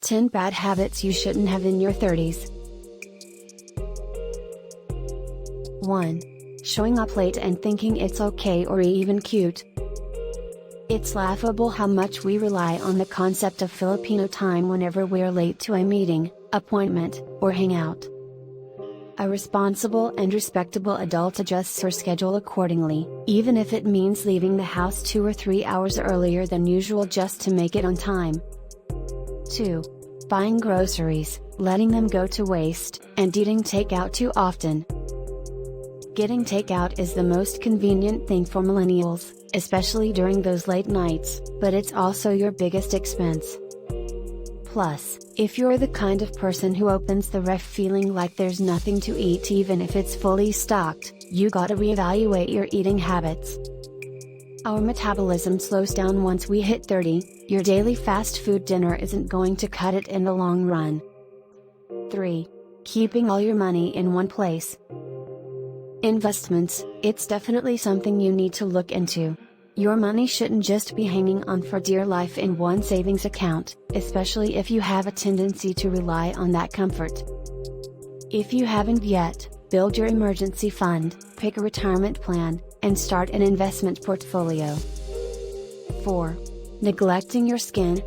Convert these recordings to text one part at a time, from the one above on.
10 bad habits you shouldn't have in your 30s. 1. Showing up late and thinking it's okay or even cute. It's laughable how much we rely on the concept of Filipino time whenever we're late to a meeting, appointment, or hangout. A responsible and respectable adult adjusts her schedule accordingly, even if it means leaving the house 2 or 3 hours earlier than usual just to make it on time. 2. Buying groceries, letting them go to waste, and eating takeout too often. Getting takeout is the most convenient thing for millennials, especially during those late nights, but it's also your biggest expense. Plus, if you're the kind of person who opens the ref feeling like there's nothing to eat even if it's fully stocked, you gotta reevaluate your eating habits. Our metabolism slows down once we hit 30, your daily fast food dinner isn't going to cut it in the long run. 3. Keeping all your money in one place. Investments, it's definitely something you need to look into. Your money shouldn't just be hanging on for dear life in one savings account, especially if you have a tendency to rely on that comfort. If you haven't yet, build your emergency fund, pick a retirement plan, and start an investment portfolio. 4. Neglecting your skin.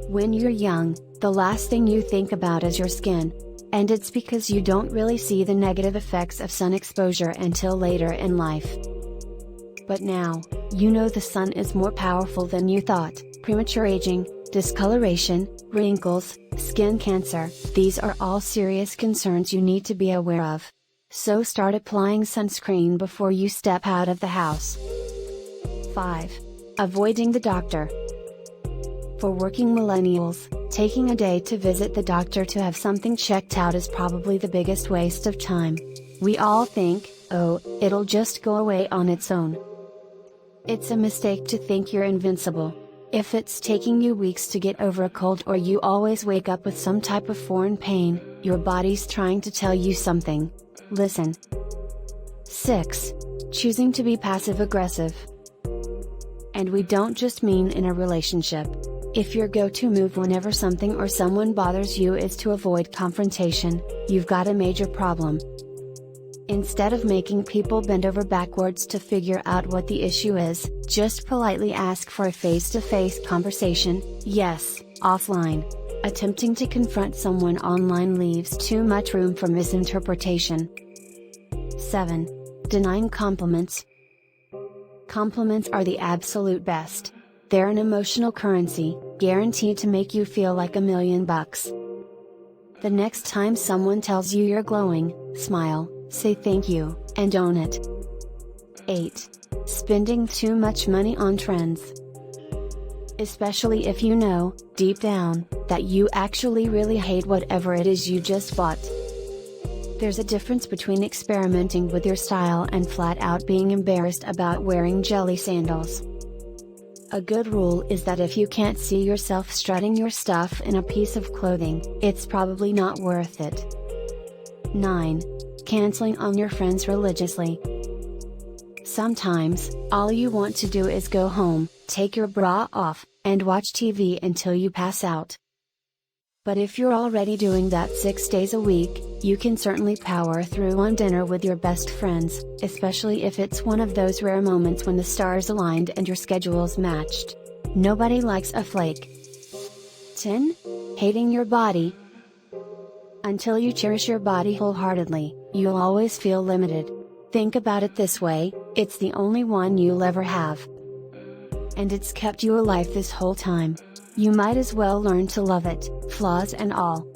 When you're young, the last thing you think about is your skin. And it's because you don't really see the negative effects of sun exposure until later in life. But now, you know the sun is more powerful than you thought. Premature aging, discoloration, wrinkles, skin cancer, these are all serious concerns you need to be aware of. So start applying sunscreen before you step out of the house. 5. Avoiding the doctor. For working millennials, taking a day to visit the doctor to have something checked out is probably the biggest waste of time. We all think, oh, it'll just go away on its own. It's a mistake to think you're invincible. If it's taking you weeks to get over a cold or you always wake up with some type of foreign pain, your body's trying to tell you something. Listen. 6. Choosing to be passive-aggressive. And we don't just mean in a relationship. If your go-to move whenever something or someone bothers you is to avoid confrontation, you've got a major problem. Instead of making people bend over backwards to figure out what the issue is, just politely ask for a face-to-face conversation, yes, offline. Attempting to confront someone online leaves too much room for misinterpretation. 7. Denying compliments. Compliments are the absolute best. They're an emotional currency, guaranteed to make you feel like $1,000,000. The next time someone tells you you're glowing, smile, say thank you, and own it. 8. Spending too much money on trends. Especially if you know, deep down, that you actually really hate whatever it is you just bought. There's a difference between experimenting with your style and flat out being embarrassed about wearing jelly sandals. A good rule is that if you can't see yourself strutting your stuff in a piece of clothing, it's probably not worth it. 9. Canceling on your friends religiously. Sometimes, all you want to do is go home, take your bra off, and watch TV until you pass out. But if you're already doing that 6 days a week, you can certainly power through one dinner with your best friends, especially if it's one of those rare moments when the stars aligned and your schedules matched. Nobody likes a flake. 10. Hating your body. Until you cherish your body wholeheartedly, you'll always feel limited. Think about it this way, it's the only one you'll ever have. And it's kept you alive this whole time. You might as well learn to love it, flaws and all.